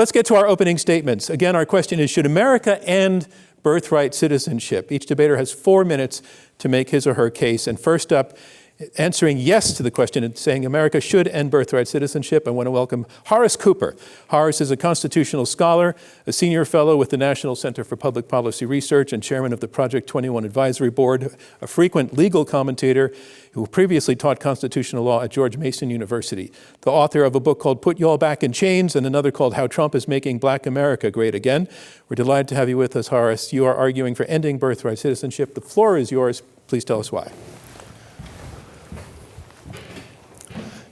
Let's get to our opening statements. Again, our question is, should America end birthright citizenship? Each debater has 4 minutes to make his or her case. And first up, answering yes to the question and saying America should end birthright citizenship, I want to welcome Horace Cooper. Horace is a constitutional scholar, a senior fellow with the National Center for Public Policy Research and chairman of the Project 21 Advisory Board, a frequent legal commentator who previously taught constitutional law at George Mason University, the author of a book called Put Y'all Back in Chains and another called How Trump is Making Black America Great Again. We're delighted to have you with us, Horace. You are arguing for ending birthright citizenship. The floor is yours. Please tell us why.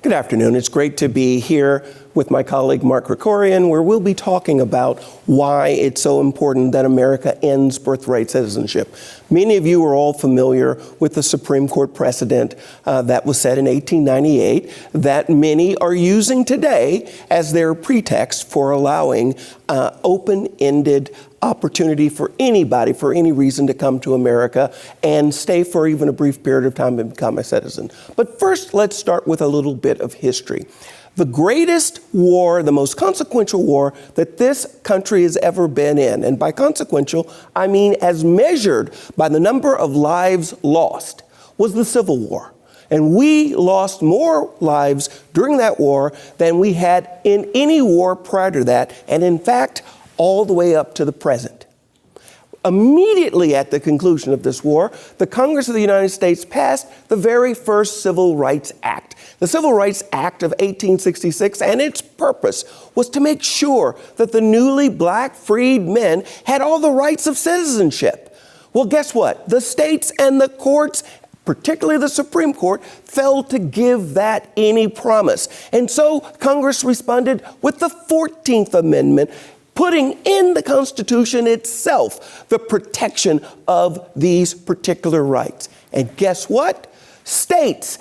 Good afternoon. It's great to be here with my colleague Mark Krikorian, where we'll be talking about why it's so important that America ends birthright citizenship. Many of you are all familiar with the Supreme Court precedent that was set in 1898 that many are using today as their pretext for allowing open-ended opportunity for anybody, for any reason, to come to America and stay for even a brief period of time and become a citizen. But first, let's start with a little bit of history. The greatest war, the most consequential war that this country has ever been in, and by consequential, I mean as measured by the number of lives lost, was the Civil War. And we lost more lives during that war than we had in any war prior to that, and in fact, all the way up to the present. Immediately at the conclusion of this war, the Congress of the United States passed the very first Civil Rights Act. The Civil Rights Act of 1866, and its purpose was to make sure that the newly black freed men had all the rights of citizenship. Well, guess what? The states and the courts, particularly the Supreme Court, failed to give that any promise. And so Congress responded with the 14th Amendment, putting in the Constitution itself the protection of these particular rights. And guess what? States,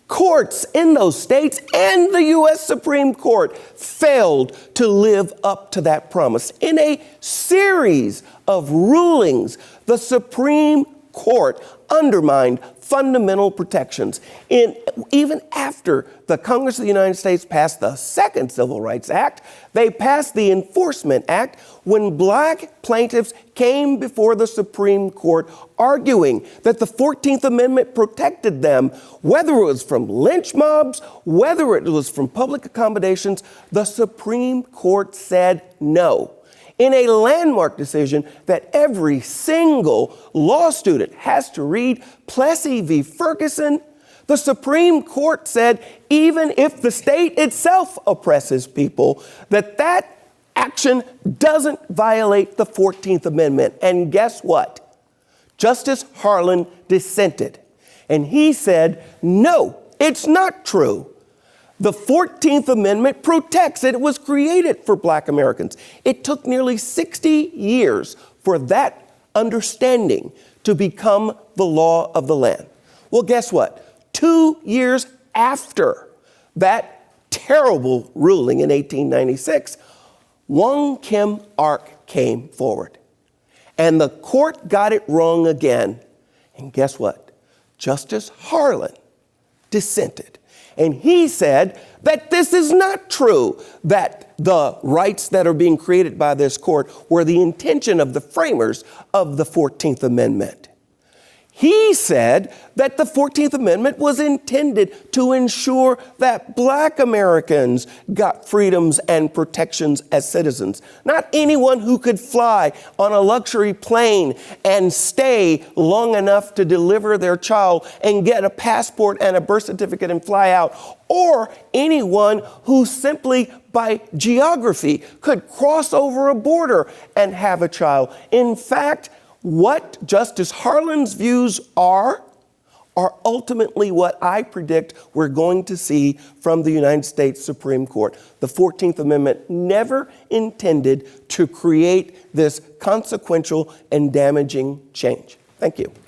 courts in those states, and the U.S. Supreme Court failed to live up to that promise. In a series of rulings, the Supreme Court undermined fundamental protections. Even after the Congress of the United States passed the second Civil Rights Act, they passed the Enforcement Act when black plaintiffs came before the Supreme Court arguing that the 14th Amendment protected them, whether it was from lynch mobs, whether it was from public accommodations. The Supreme Court said no. In a landmark decision that every single law student has to read, Plessy v. Ferguson, the Supreme Court said even if the state itself oppresses people, that action doesn't violate the 14th Amendment. And guess what? Justice Harlan dissented. And he said, no, it's not true. The 14th Amendment protects it. It was created for black Americans. It took nearly 60 years for that understanding to become the law of the land. Well, guess what? 2 years after that terrible ruling in 1896, Wong Kim Ark came forward. And the court got it wrong again. And guess what? Justice Harlan dissented. And he said that this is not true, that the rights that are being created by this court were the intention of the framers of the 14th Amendment. He said that the 14th Amendment was intended to ensure that black Americans got freedoms and protections as citizens. Not anyone who could fly on a luxury plane and stay long enough to deliver their child and get a passport and a birth certificate and fly out, or anyone who simply by geography could cross over a border and have a child. In fact, what Justice Harlan's views are ultimately what I predict we're going to see from the United States Supreme Court. The 14th Amendment never intended to create this consequential and damaging change. Thank you.